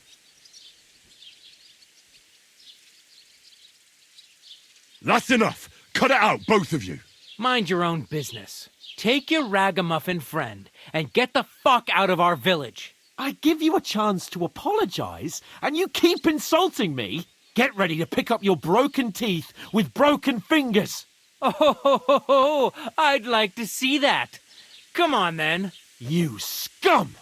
That's enough. Cut it out, both of you. Mind your own business. Take your ragamuffin friend and get the fuck out of our village. I give you a chance to apologize, and you keep insulting me. Get ready to pick up your broken teeth with broken fingers. Oh, I'd like to see that. Come on, then. You scum!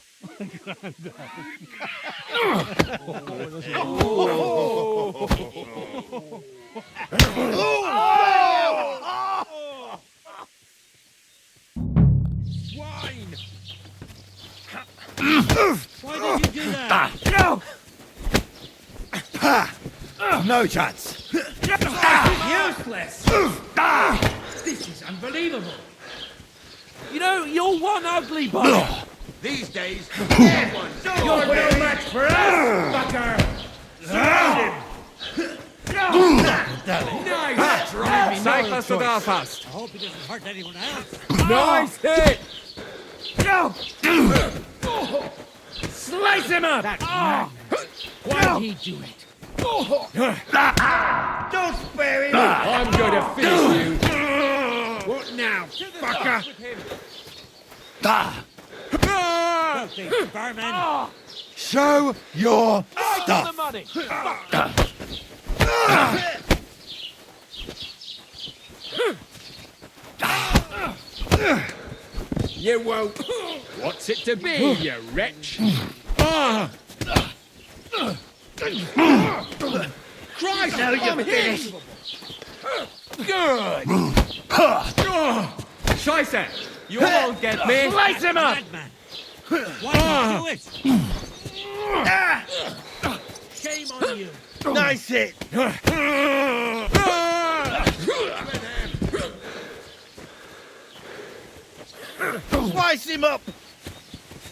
Swine! Why did you do that? No! No chance. Useless! This is unbelievable. You know, you're one ugly bugger. These days, everyone's You're no match for us, fucker! Surround him! Nice try! Cyclist of Belfast. I hope he doesn't hurt anyone else. Nice hit! No! Slice him up! Why did he do it? Don't spare him! I'm going to finish you. What now? now, fucker! Ah! Filthy vermin! Show your I got the stuff! money! You won't. What's it to be, you wretch? Christ, Now you're I'm hit! finished. Good. Scheiße! You won't get me. Slice him up! Madman! Why did you do it? Shame on you! Nice hit. Slice him up.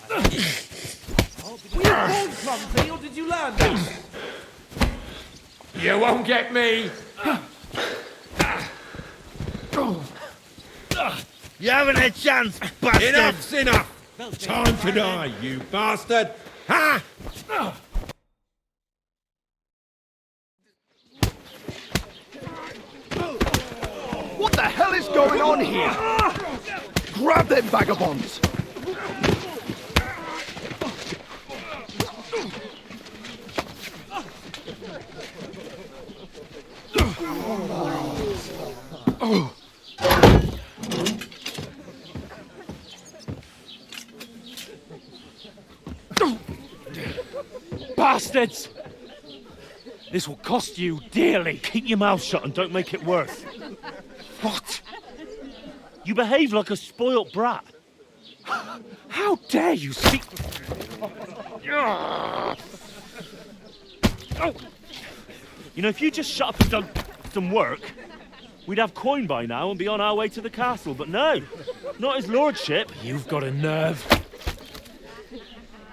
Were you born clumsy or did you learn that? You won't get me. You haven't a chance, bastard. Enough's enough. Time to die, you bastard. Ha! What the hell is going on here? Grab them vagabonds! Bastards! This will cost you dearly. Keep your mouth shut and don't make it worse. What? You behave like a spoilt brat. How dare you speak... Oh. You know, if you just shut up and done some work, we'd have coin by now and be on our way to the castle. But no, not his lordship. You've got a nerve.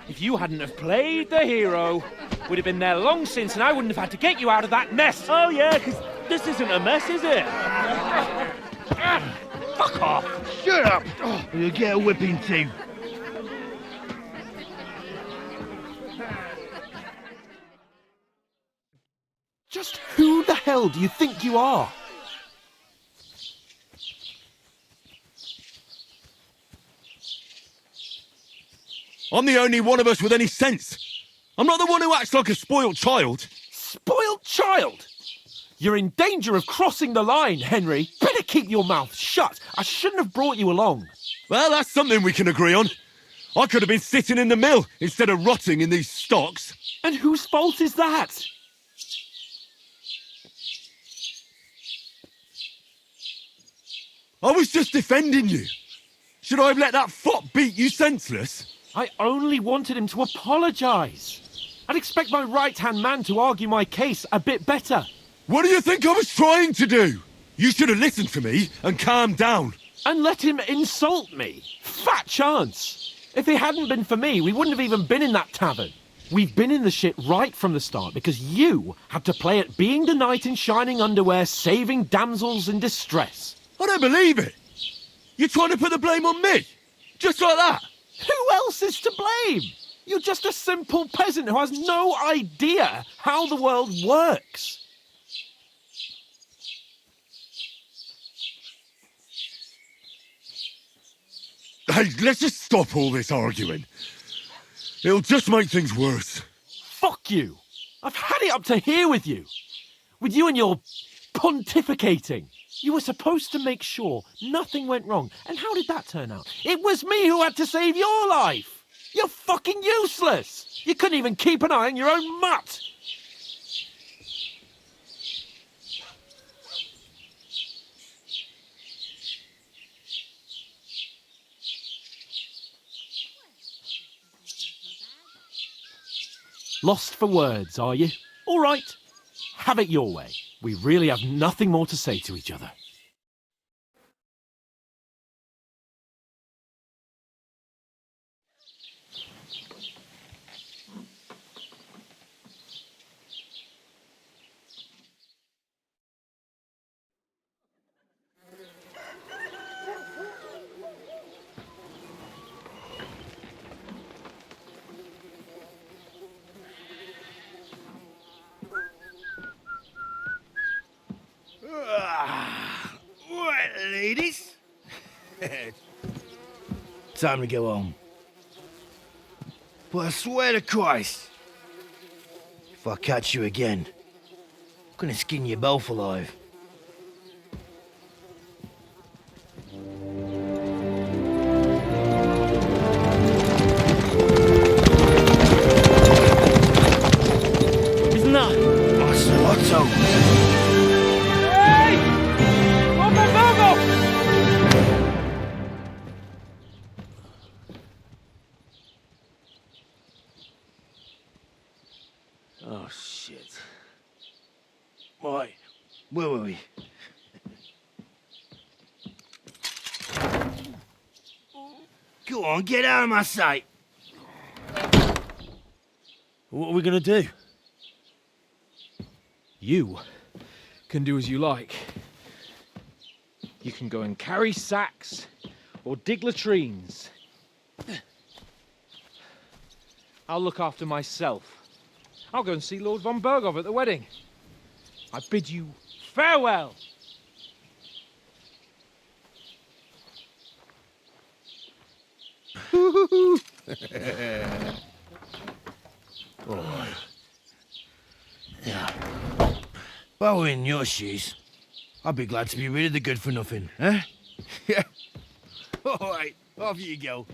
If you hadn't have played the hero, we'd have been there long since and I wouldn't have had to get you out of that mess. Oh yeah, because this isn't a mess, is it? Fuck off. Shut up. You'll get a whipping too. Just who the hell do you think you are? I'm the only one of us with any sense. I'm not the one who acts like a spoiled child. Spoiled child? You're in danger of crossing the line, Henry. Better keep your mouth shut. I shouldn't have brought you along. Well, that's something we can agree on. I could have been sitting in the mill instead of rotting in these stocks. And whose fault is that? I was just defending you. Should I have let that fop beat you senseless? I only wanted him to apologise. I'd expect my right-hand man to argue my case a bit better. What do you think I was trying to do? You should have listened to me and calmed down. And let him insult me. Fat chance. If it hadn't been for me, we wouldn't have even been in that tavern. We've been in the shit right from the start because you had to play at being the knight in shining underwear, saving damsels in distress. I don't believe it. You're trying to put the blame on me? Just like that? Who else is to blame? You're just a simple peasant who has no idea how the world works. Hey, let's just stop all this arguing. It'll just make things worse. Fuck you. I've had it up to here with you. With you and your pontificating. You were supposed to make sure nothing went wrong. And how did that turn out? It was me who had to save your life. You're fucking useless. You couldn't even keep an eye on your own mutt. Lost for words, are you? All right. Have it your way. We really have nothing more to say to each other. Right, ladies. Time to go home. But I swear to Christ, if I catch you again, I'm gonna skin you both alive. Isn't that? Otto! Hey! Go! Oh, shit. Right, where were we? Go on, get out of my sight! What are we gonna do? You can do as you like. You can go and carry sacks or dig latrines. I'll look after myself. I'll go and see Lord von Berghoff at the wedding. I bid you farewell. Oh. Yeah. If I were in your shoes, I'd be glad to be rid of the good for nothing, eh? Yeah. All right, off you go.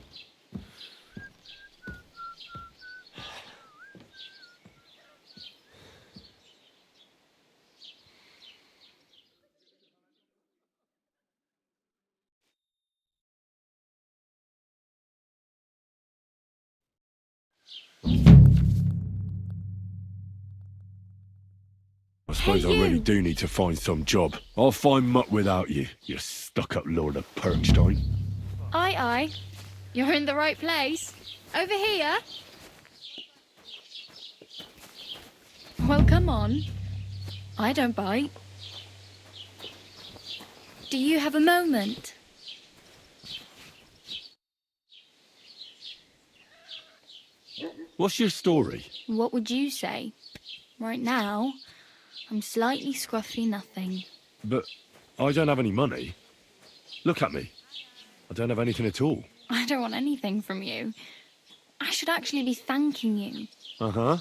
I suppose I really do need to find some job. I'll find mutt without you, you stuck-up Lord of Perkstein. Aye, aye. You're in the right place. Over here. Well, come on. I don't bite. Do you have a moment? What's your story? What would you say? Right now, I'm slightly scruffy nothing. But I don't have any money. Look at me. I don't have anything at all. I don't want anything from you. I should actually be thanking you. Uh-huh.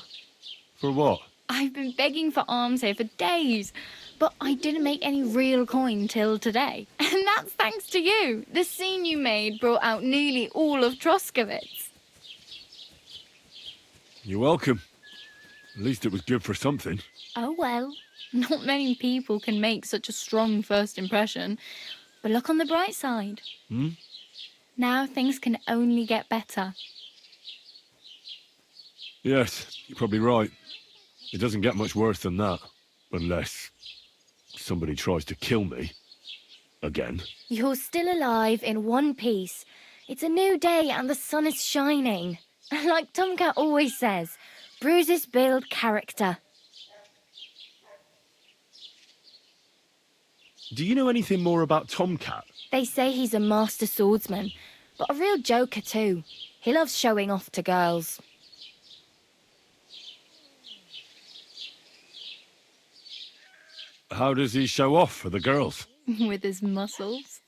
For what? I've been begging for alms here for days, but I didn't make any real coin till today. And that's thanks to you. The scene you made brought out nearly all of Troskowitz. You're welcome. At least it was good for something. Oh well, not many people can make such a strong first impression. But look on the bright side. Hmm? Now things can only get better. Yes, you're probably right. It doesn't get much worse than that. Unless somebody tries to kill me. Again. You're still alive in one piece. It's a new day and the sun is shining. Like Tomcat always says, bruises build character. Do you know anything more about Tomcat? They say he's a master swordsman, but a real joker too. He loves showing off to girls. How does he show off for the girls? With his muscles.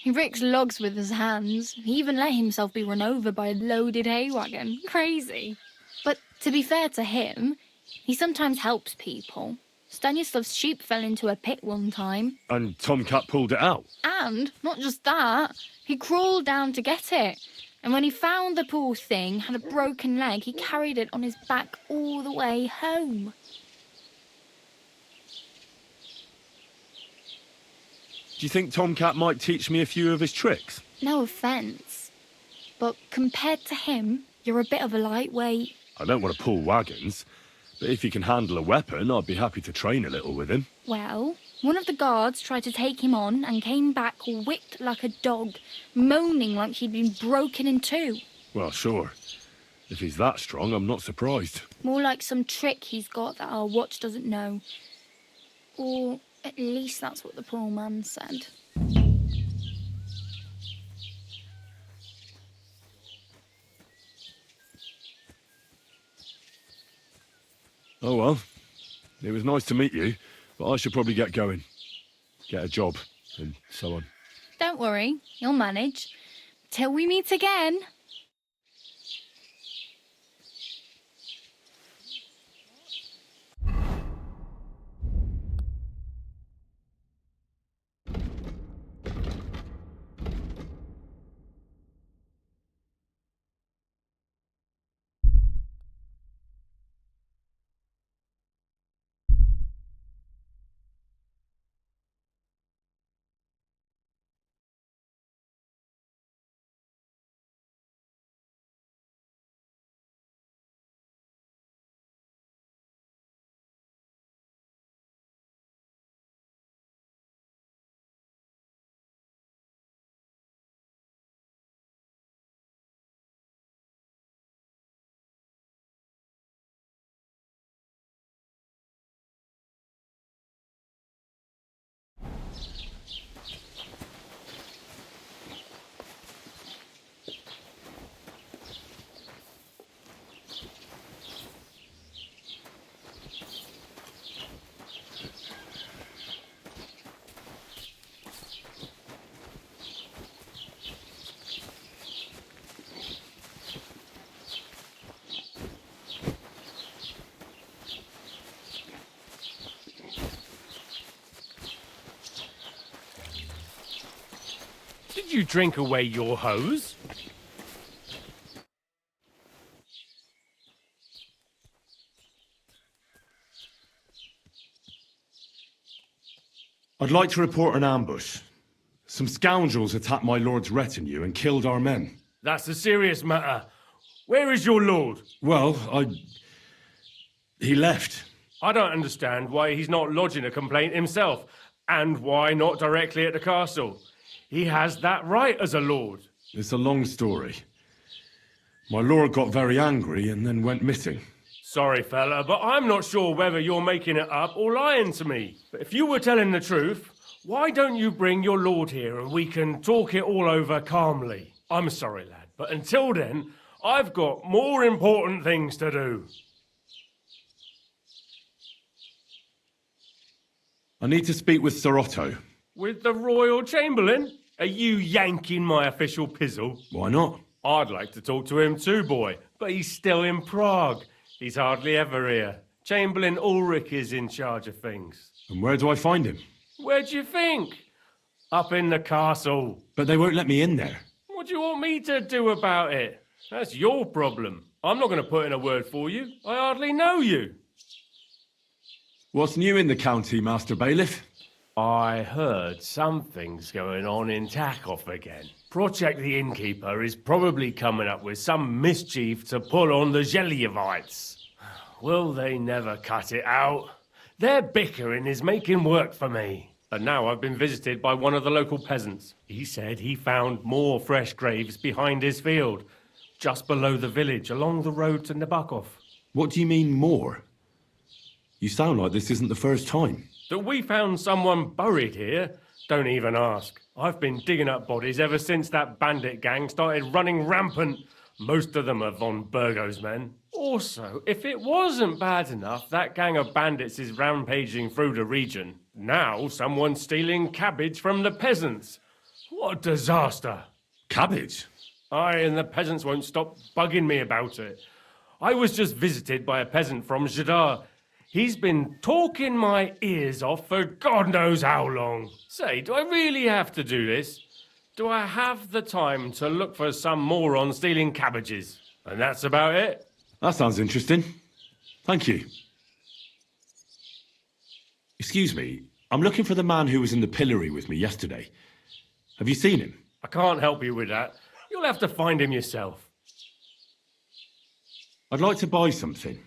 He breaks logs with his hands. He even let himself be run over by a loaded hay wagon. Crazy. But to be fair to him, he sometimes helps people. Stanislav's sheep fell into a pit one time. And Tomcat pulled it out? And, not just that, he crawled down to get it. And when he found the poor thing had a broken leg, he carried it on his back all the way home. Do you think Tomcat might teach me a few of his tricks? No offence, but compared to him, you're a bit of a lightweight. I don't want to pull wagons, but if he can handle a weapon, I'd be happy to train a little with him. Well, one of the guards tried to take him on and came back whipped like a dog, moaning like he'd been broken in two. Well, sure. If he's that strong, I'm not surprised. More like some trick he's got that our watch doesn't know. Or at least that's what the poor man said. Oh well, it was nice to meet you, but I should probably get going. Get a job, and so on. Don't worry, you'll manage. Till we meet again. Did you drink away your hose? I'd like to report an ambush. Some scoundrels attacked my lord's retinue and killed our men. That's a serious matter. Where is your lord? Well, he left. I don't understand why he's not lodging a complaint himself, and why not directly at the castle. He has that right as a lord. It's a long story. My lord got very angry and then went missing. Sorry, fella, but I'm not sure whether you're making it up or lying to me. But if you were telling the truth, why don't you bring your lord here and we can talk it all over calmly? I'm sorry, lad, but until then, I've got more important things to do. I need to speak with Sir Otto. With the Royal Chamberlain? Are you yanking my official pizzle? Why not? I'd like to talk to him too, boy, but he's still in Prague. He's hardly ever here. Chamberlain Ulrich is in charge of things. And where do I find him? Where do you think? Up in the castle. But they won't let me in there. What do you want me to do about it? That's your problem. I'm not going to put in a word for you. I hardly know you. What's new in the county, Master Bailiff? I heard something's going on in Takoff again. Project the Innkeeper is probably coming up with some mischief to pull on the Zhelyevites. Will they never cut it out? Their bickering is making work for me. And now I've been visited by one of the local peasants. He said he found more fresh graves behind his field, just below the village, along the road to Nabokov. What do you mean, more? You sound like this isn't the first time. That we found someone buried here? Don't even ask. I've been digging up bodies ever since that bandit gang started running rampant. Most of them are von Burgo's men. Also, if it wasn't bad enough that gang of bandits is rampaging through the region, now someone's stealing cabbage from the peasants. What a disaster. Cabbage? Aye, and the peasants won't stop bugging me about it. I was just visited by a peasant from Jadar. He's been talking my ears off for God knows how long. Say, do I really have to do this? Do I have the time to look for some moron stealing cabbages? And that's about it. That sounds interesting. Thank you. Excuse me, I'm looking for the man who was in the pillory with me yesterday. Have you seen him? I can't help you with that. You'll have to find him yourself. I'd like to buy something.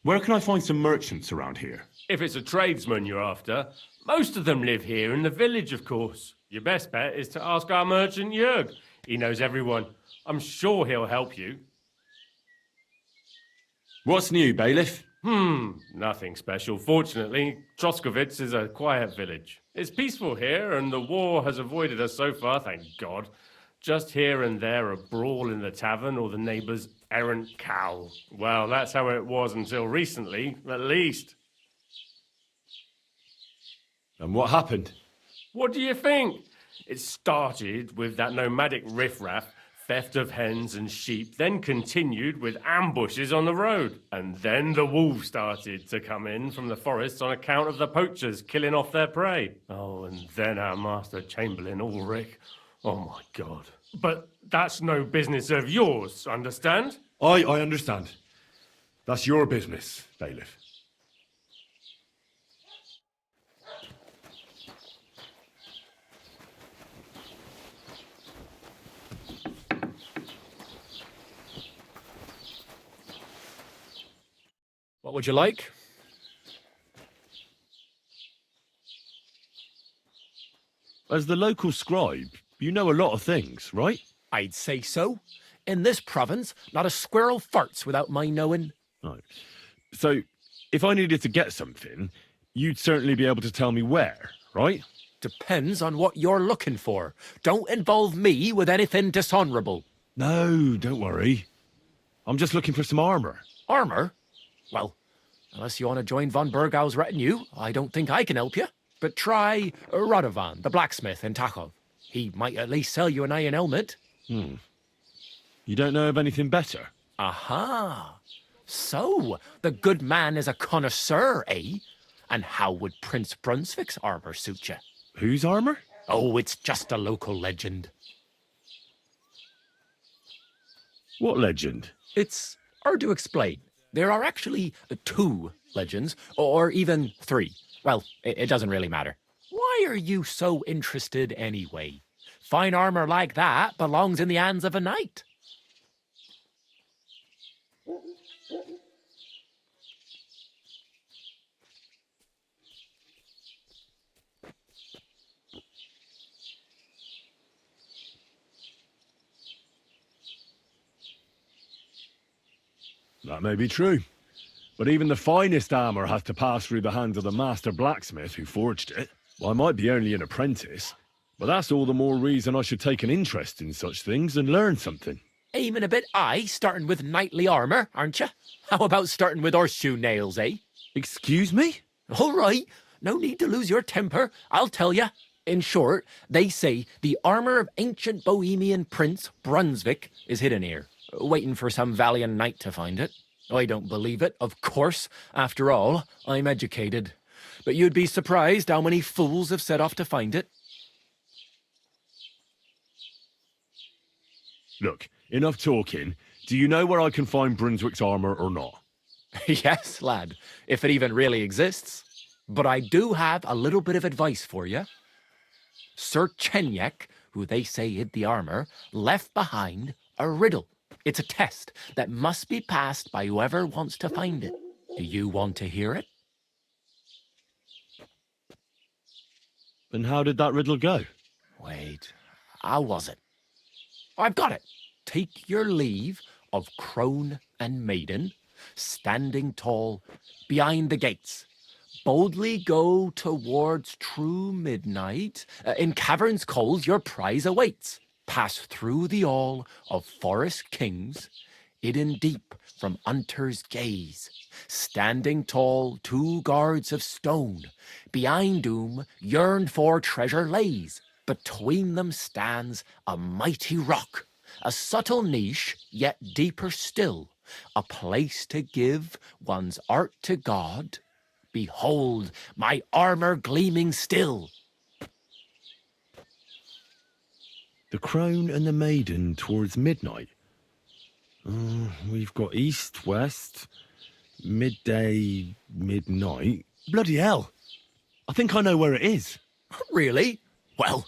Where can I find some merchants around here? If it's a tradesman you're after, most of them live here in the village, of course. Your best bet is to ask our merchant Jörg. He knows everyone. I'm sure he'll help you. What's new, Bailiff? Nothing special. Fortunately, Troskovitz is a quiet village. It's peaceful here, and the war has avoided us so far, thank God. Just here and there a brawl in the tavern or the neighbour's errant cow. Well, that's how it was until recently, at least. And what happened? What do you think? It started with that nomadic riffraff, theft of hens and sheep, then continued with ambushes on the road. And then the wolves started to come in from the forests on account of the poachers killing off their prey. Oh, and then our master Chamberlain, Ulrich. Oh my God. But that's no business of yours, understand? I understand. That's your business, bailiff. What would you like? As the local scribe, you know a lot of things, right? I'd say so. In this province, not a squirrel farts without my knowing. Right. So, if I needed to get something, you'd certainly be able to tell me where, right? Depends on what you're looking for. Don't involve me with anything dishonourable. No, don't worry. I'm just looking for some armour. Armour? Well, unless you want to join von Burgau's retinue, I don't think I can help you. But try Radovan, the blacksmith in Tachov. He might at least sell you an iron helmet. You don't know of anything better? Aha! So, the good man is a connoisseur, eh? And how would Prince Brunswick's armour suit you? Whose armour? Oh, it's just a local legend. What legend? It's hard to explain. There are actually 2 legends, or even 3. Well, it doesn't really matter. Why are you so interested anyway? Fine armour like that belongs in the hands of a knight. That may be true. But even the finest armour has to pass through the hands of the master blacksmith who forged it. Well, I might be only an apprentice, but that's all the more reason I should take an interest in such things and learn something. Aiming a bit high, starting with knightly armour, aren't you? How about starting with horseshoe nails, eh? Excuse me? All right, no need to lose your temper, I'll tell you. In short, they say the armour of ancient Bohemian Prince Brunswick is hidden here, waiting for some valiant knight to find it. I don't believe it, of course. After all, I'm educated. But you'd be surprised how many fools have set off to find it. Look, enough talking. Do you know where I can find Brunswick's armour or not? Yes, lad, if it even really exists. But I do have a little bit of advice for you. Sir Chenyek, who they say hid the armour, left behind a riddle. It's a test that must be passed by whoever wants to find it. Do you want to hear it? And how did that riddle go? Wait, how was it? I've got it. Take your leave of crone and maiden, standing tall behind the gates. Boldly go towards true midnight. In caverns cold your prize awaits. Pass through the all of forest kings, hidden deep from hunter's gaze. Standing tall 2 guards of stone, behind whom yearned for treasure lays. Between them stands a mighty rock, a subtle niche, yet deeper still, a place to give one's art to God. Behold my armour gleaming still. The crone and the maiden towards midnight. We've got east, west, midday, midnight. Bloody hell. I think I know where it is. Really? Well,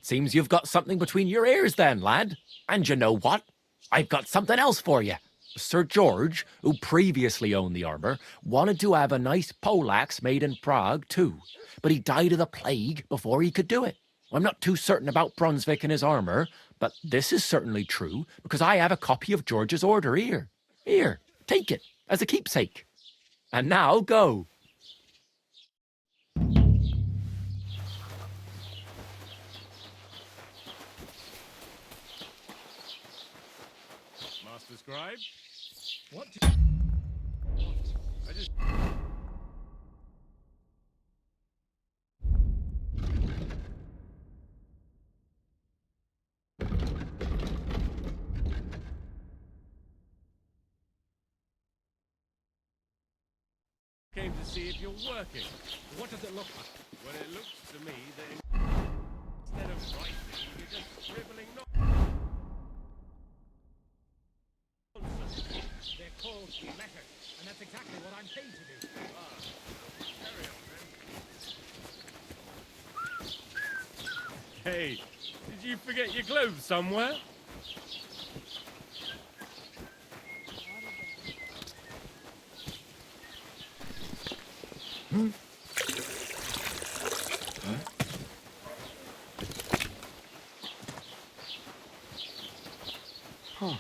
seems you've got something between your ears then, lad. And you know what? I've got something else for you. Sir George, who previously owned the armour, wanted to have a nice poleaxe made in Prague too, but he died of the plague before he could do it. I'm not too certain about Brunswick and his armour, but this is certainly true, because I have a copy of George's order here. Here, take it, as a keepsake. And now, go. Master Scribe? What? I just... came to see if you're working. What does it look like? Well, it looks to me that instead of writing, you're just scribbling nonsense. They're called letters, and that's exactly what I'm paid to do. Hey, did you forget your clothes somewhere? Huh.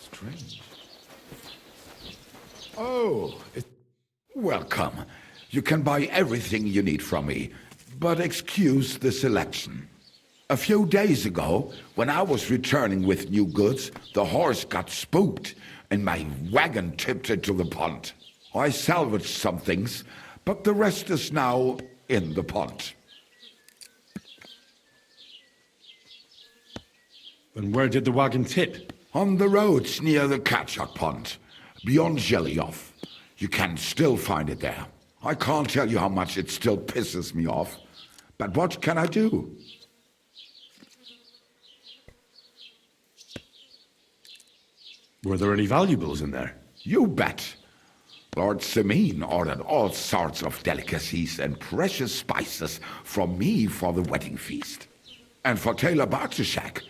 Strange. Oh, welcome. You can buy everything you need from me, but excuse the selection. A few days ago, when I was returning with new goods, the horse got spooked and my wagon tipped into the pond. I salvaged some things, but the rest is now in the pond. And where did the wagon tip? On the roads near the Katchak Pond, beyond Jelioff. You can still find it there. I can't tell you how much it still pisses me off, but what can I do? Were there any valuables in there? You bet. Lord Semin ordered all sorts of delicacies and precious spices from me for the wedding feast. And for Taylor Bartishak,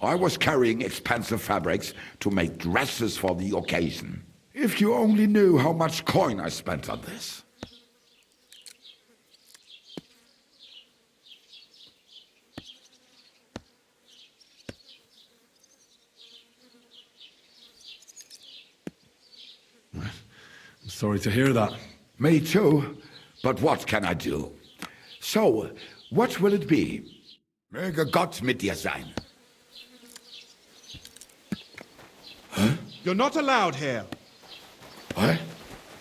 I was carrying expensive fabrics to make dresses for the occasion. If you only knew how much coin I spent on this. I'm sorry to hear that. Me too, but what can I do? So, what will it be? Möge Gott mit dir sein. Huh? You're not allowed here. What?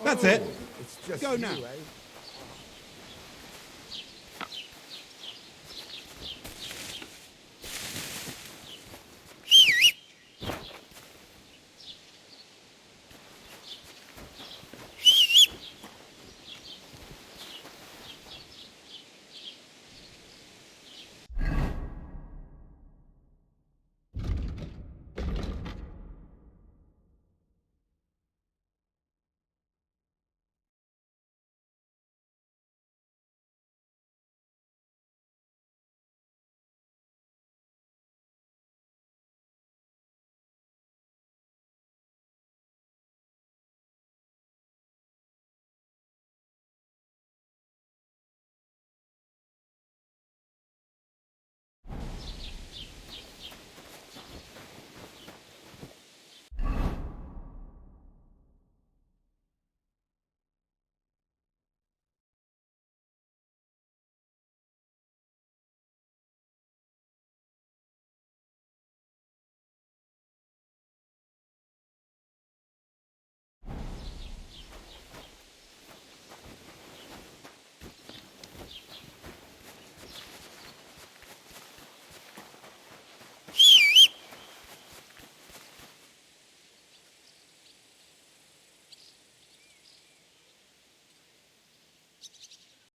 That's it. It's just Go you, now. eh?